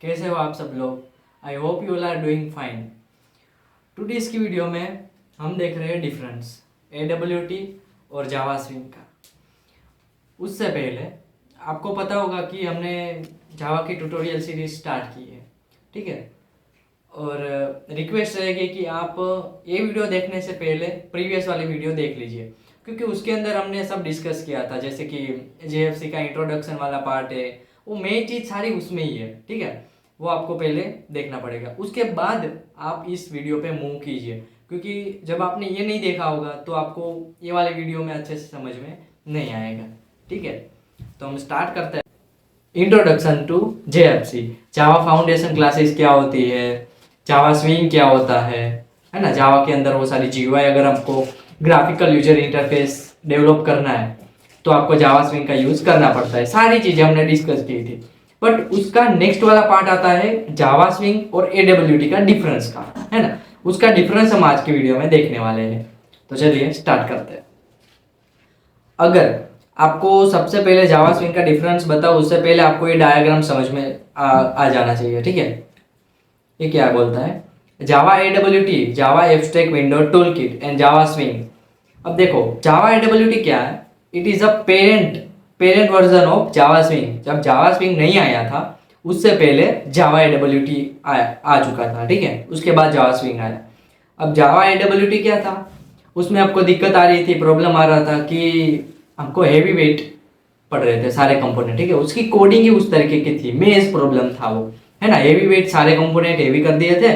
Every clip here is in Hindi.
कैसे हो आप सब लोग। I hope you all are doing fine. Today's की वीडियो में हम देख रहे हैं डिफरेंस AWT और जावा स्विंग का। उससे पहले आपको पता होगा कि हमने जावा की ट्यूटोरियल सीरीज स्टार्ट की है, ठीक है। और रिक्वेस्ट रहेगी कि आप ये वीडियो देखने से पहले प्रीवियस वाली वीडियो देख लीजिए, क्योंकि उसके अंदर हमने सब डिस्कस किया था। जैसे कि JFC का इंट्रोडक्शन वाला पार्ट है, वो मेन चीज़ सारी उसमें ही है, ठीक है। वो आपको पहले देखना पड़ेगा, उसके बाद आप इस वीडियो पे मूव कीजिए, क्योंकि जब आपने ये नहीं देखा होगा तो आपको ये वाले वीडियो में अच्छे से समझ में नहीं आएगा, ठीक है। तो हम स्टार्ट करते हैं। Introduction to JFC, Java Foundation Classes क्या होती है, जावा स्विंग क्या होता है ना। जावा के अंदर वो सारी GUI, अगर आपको ग्राफिकल यूजर इंटरफेस डेवलप करना है तो आपको जावा स्विंग का यूज करना पड़ता है। सारी चीजें हमने डिस्कस की थी, बट उसका नेक्स्ट वाला पार्ट आता है जावा स्विंग और AWT का डिफरेंस का, है ना। उसका डिफरेंस हम आज की वीडियो में देखने वाले हैं। तो चलिए स्टार्ट करते हैं। अगर आपको सबसे पहले जावा स्विंग का डिफरेंस बताओ, उससे पहले आपको ये डायग्राम समझ में आ जाना चाहिए, ठीक है। ये क्या बोलता है, जावा AWT, Java abstract window toolkit and Java swing. अब देखो जावा AWT क्या है, it is a parent version of Java swing. जब जावा स्विंग नहीं आया था उससे पहले जावा AWT आ चुका था, ठीक है। उसके बाद जावा स्विंग आया। अब जावा AWT क्या था, उसमें आपको दिक्कत आ रही थी, प्रॉब्लम आ रहा था कि हमको हैवी वेट पड़ रहे थे सारे कंपोनेंट, ठीक है। उसकी कोडिंग ही उस तरीके की थी, मेज प्रॉब्लम था वो, है ना। हैवी वेट सारे कंपोनेंट हैवी कर दिए थे,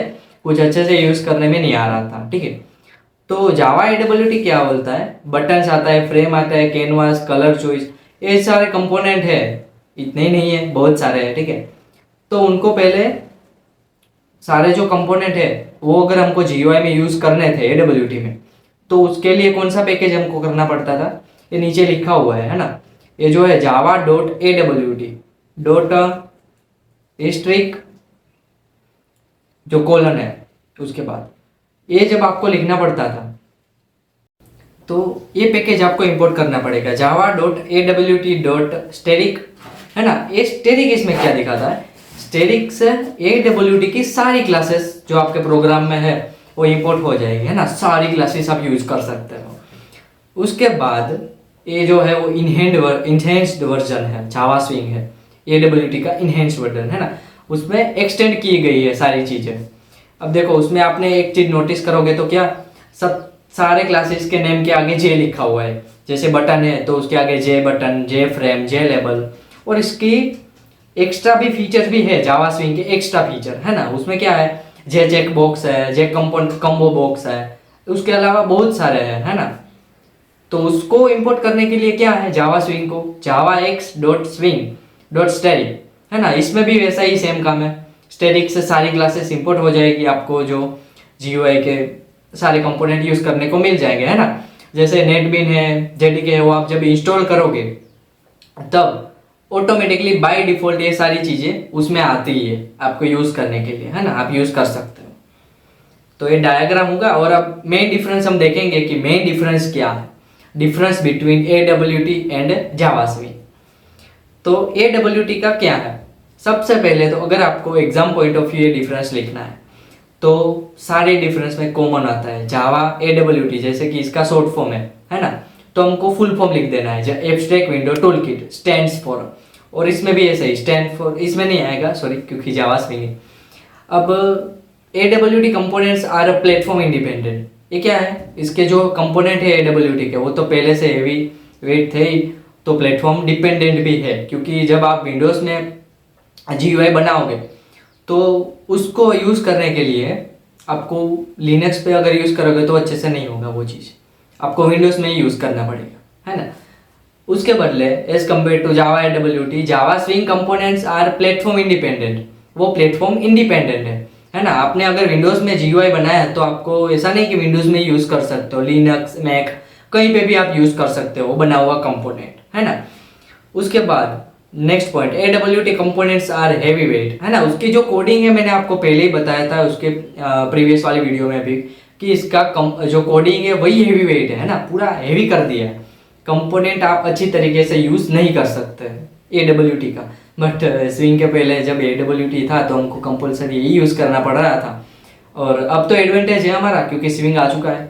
कुछ अच्छे से यूज करने में नहीं आ रहा था, ठीक है। तो जावा AWT क्या बोलता है, बटन्स आता है, फ्रेम आता है, कैनवास, कलर चॉइस, ये सारे कंपोनेंट है। इतने ही नहीं है, बहुत सारे हैं, ठीक है। तो उनको पहले सारे जो कंपोनेंट है वो अगर हमको GUI में यूज करने थे AWT में, तो उसके लिए कौन सा पैकेज हमको करना पड़ता था, ये नीचे लिखा हुआ है ना। ये जो है java.awt डॉट एस्ट्रिक जो कॉलन है उसके बाद, ये जब आपको लिखना पड़ता था तो ये पैकेज आपको इंपोर्ट करना पड़ेगा, java.awt.static, है ना। ये स्टेरिक इसमें क्या दिखाता है, स्टेरिक से AWT की सारी क्लासेस जो आपके प्रोग्राम में है वो इंपोर्ट हो जाएगी, है ना। सारी क्लासेस आप यूज कर सकते हो। उसके बाद ये जो है वो इनहेंस्ड वर्जन है, जावा स्विंग है, AWT का इनहेंस्ड वर्जन, है ना। उसमें एक्सटेंड की गई है सारी चीजें। अब देखो उसमें आपने एक चीज नोटिस करोगे तो क्या, सब सारे क्लासेस के नेम के आगे J लिखा हुआ है। जैसे बटन है तो उसके आगे J button, J frame, J label, और इसकी एक्स्ट्रा भी फीचर भी है, जावा स्विंग के एक्स्ट्रा फीचर, है ना। उसमें क्या है, J चेक बॉक्स है, J कंबो बॉक्स है, उसके अलावा बहुत सारे हैं, है ना। तो उसको इंपोर्ट करने के लिए क्या है, जावा स्विंग को javax.swing.static, है ना। इसमें भी वैसा ही सेम काम है, स्टैटिक से सारी क्लासेस इंपोर्ट हो जाएगी, आपको जो GUI के सारे कंपोनेंट यूज करने को मिल जाएंगे, है ना। जैसे नेटबीन है, JDK है, वो आप जब इंस्टॉल करोगे तब ऑटोमेटिकली बाय डिफॉल्ट ये सारी चीजें उसमें आती है आपको यूज करने के लिए, है ना। आप यूज कर सकते हो। तो ये डायग्राम होगा। और अब मेन डिफरेंस हम देखेंगे कि मेन डिफरेंस क्या है, difference between AWT and Java swing. तो AWT का क्या है, सबसे पहले तो अगर आपको एग्जाम पॉइंट ऑफ व्यू ये डिफरेंस लिखना है तो सारे डिफरेंस में कॉमन आता है जावा AWT, जैसे कि इसका शॉर्ट फॉर्म है ना। तो हमको फुल फॉर्म लिख देना है, abstract window toolkit stands for, और इसमें भी ऐसा ही स्टैंड फॉर, इसमें नहीं आएगा सॉरी, क्योंकि जावा स्विंग है। अब AWT components are platform independent. ये क्या है, इसके जो कंपोनेंट है AWT के वो तो पहले से हेवी वेट थे ही, तो प्लेटफॉर्म डिपेंडेंट भी है, क्योंकि जब आप विंडोज में GUI बनाओगे तो उसको यूज करने के लिए आपको लिनक्स पे अगर यूज करोगे तो अच्छे से नहीं होगा, वो चीज़ आपको विंडोज में ही यूज करना पड़ेगा, है ना। उसके बदले as compare to Java AWT, Java Swing components are platform independent, वो प्लेटफॉर्म इंडिपेंडेंट है ना। आपने अगर विंडोज में GUI बनाया तो आपको ऐसा नहीं कि विंडोज में यूज कर सकते हो, लिनक्स मैक कहीं पे भी आप यूज कर सकते हो बना हुआ कंपोनेंट, है ना। उसके बाद next point, AWT components are heavy weight, है ना। उसकी जो कोडिंग है मैंने आपको पहले ही बताया था उसके प्रीवियस वाली वीडियो में भी, कि इसका जो कोडिंग है वही हैवी वेट है ना, पूरा हैवी कर दिया है। कंपोनेंट आप अच्छी तरीके से यूज नहीं कर सकते, AWT का। बट स्विंग के पहले जब AWT था तो हमको कंपलसरी यही यूज़ करना पड़ रहा था, और अब तो एडवांटेज है हमारा क्योंकि स्विंग आ चुका है।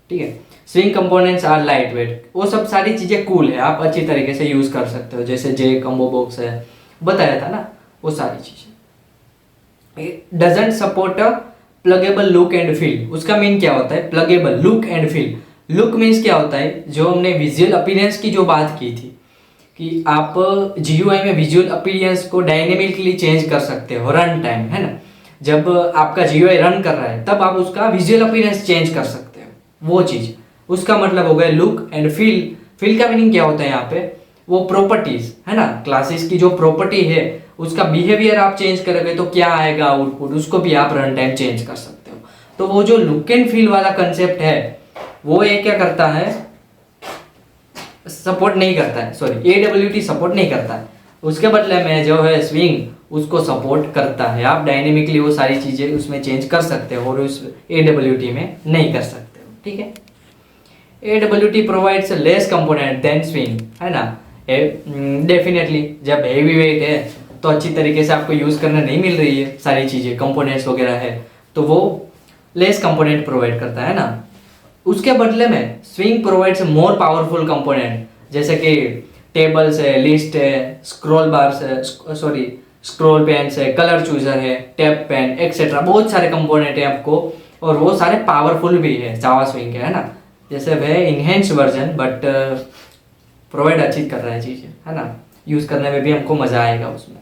ठीक है, Swing components are light weight, वो सब सारी चीज़ें कूल है, आप अच्छी तरीके से यूज़ कर सकते हो, जैसे जे कम्बो बॉक्स है, बताया था ना, वो सारी चीज़ें। Doesn't support a pluggable look and feel, उसका मीन क्या होता है, pluggable look and feel. Look means क्या होता है, जो हमने विजुअल अपीयरेंस की जो बात की थी कि आप GUI में विजुअल अपीयरेंस को डायनेमिकली चेंज कर सकते हो रन टाइम, है ना। जब आपका GUI रन कर रहा है तब आप उसका विजुअल अपीयरेंस चेंज कर सकते हो, वो चीज़ उसका मतलब हो गया लुक एंड फील। फील का मीनिंग क्या होता है यहाँ पे, वो प्रॉपर्टीज है ना, क्लासेस की जो प्रॉपर्टी है उसका बिहेवियर आप चेंज करोगे तो क्या आएगा आउटपुट, उसको भी आप रन टाइम चेंज कर सकते हो। तो वो जो लुक एंड फील वाला कंसेप्ट है वो ये क्या करता है, सपोर्ट नहीं करता है, सॉरी AWT सपोर्ट नहीं करता है, उसके बदले में जो है स्विंग उसको सपोर्ट करता है। आप डायनेमिकली वो सारी चीज़ें उसमें चेंज कर सकते हो और उस AWT में नहीं कर सकते हो। ठीक है, AWT provides less component than Swing, है ना। डेफिनेटली जब हेवी वेट है तो अच्छी तरीके से आपको यूज़ करने नहीं मिल रही है, सारी चीज़ें कंपोनेंट्स वगैरह है, तो वो लेस कंपोनेंट प्रोवाइड करता है ना। उसके बदले में swing provides more powerful component, जैसे कि टेबल्स है, लिस्ट है, स्क्रॉल बार्स है, सॉरी स्क्रॉल पेन्स है, कलर चूजर है, टैप पेन एक्सेट्रा, बहुत सारे कंपोनेंट है आपको, और वो सारे पावरफुल भी है जावा स्विंग के, है ना। जैसे वह इनहेंस वर्जन बट प्रोवाइड अच्छी कर रहा है चीज़ें, है ना, यूज़ करने में भी हमको मज़ा आएगा उसमें।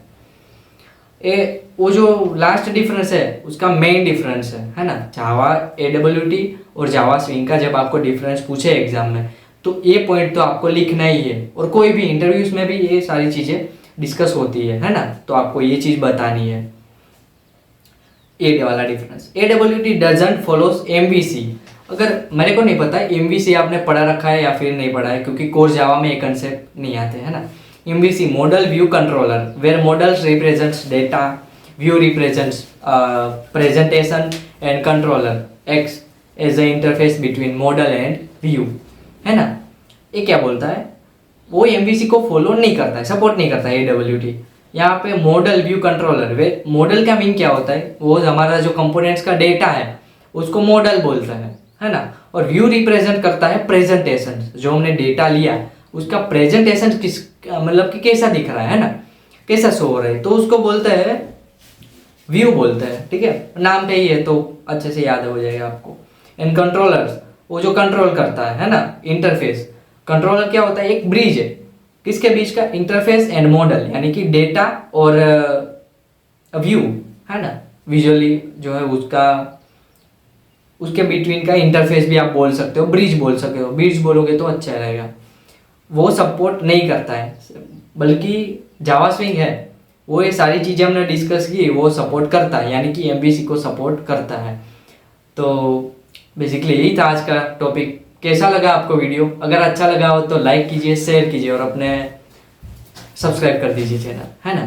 वो जो लास्ट डिफरेंस है उसका मेन डिफरेंस है ना, जावा AWT और जावा स्विंग का जब आपको डिफरेंस पूछे एग्जाम में तो ये पॉइंट तो आपको लिखना ही है, और कोई भी इंटरव्यूज में भी ये सारी चीज़ें डिस्कस होती है ना, तो आपको ये चीज़ बतानी है। ये वाला difference, AWT doesn't follows MVC। अगर मेरे को नहीं पता MVC आपने पढ़ा रखा है या फिर नहीं पढ़ा है, क्योंकि कोर जावा में ये कंसेप्ट नहीं आते, है ना। MVC model view controller, where models represents data, view represents presentation and controller acts as the interface between model and view, है ना। ये क्या बोलता है, वो MVC को फॉलो नहीं करता है, सपोर्ट नहीं करता है AWT। यहाँ पे मॉडल व्यू कंट्रोलर, वे मॉडल का मीन क्या होता है, वो हमारा जो कंपोनेंट्स का डेटा है उसको मॉडल बोलता है ना। और व्यू रिप्रेजेंट करता है प्रेजेंटेशन, जो हमने डेटा लिया उसका प्रेजेंटेशन किस मतलब कि कैसा दिख रहा है ना, कैसा शो हो रहा है, तो उसको बोलते हैं व्यू बोलते हैं। ठीक है, नाम पे ही है तो अच्छे से याद हो जाएगा आपको। एंड कंट्रोलर्स, वो जो कंट्रोल करता है ना, इंटरफेस। कंट्रोलर क्या होता है, एक ब्रिज है किसके बीच का, इंटरफेस एंड मॉडल, यानी कि डेटा और व्यू, है ना, विजुअली जो है उसका उसके बिटवीन का इंटरफेस भी आप बोल सकते हो, ब्रिज बोल सकते हो, ब्रिज बोलोगे तो अच्छा रहेगा। वो सपोर्ट नहीं करता है, बल्कि जावा स्विंग है वो ये सारी चीज़ें हमने डिस्कस की वो सपोर्ट करता है, यानी कि MVC को सपोर्ट करता है। तो बेसिकली यही था आज का टॉपिक। कैसा लगा आपको वीडियो, अगर अच्छा लगा हो तो लाइक कीजिए, शेयर कीजिए और अपने सब्सक्राइब कर दीजिए चैनल, है ना।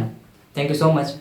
Thank you so much.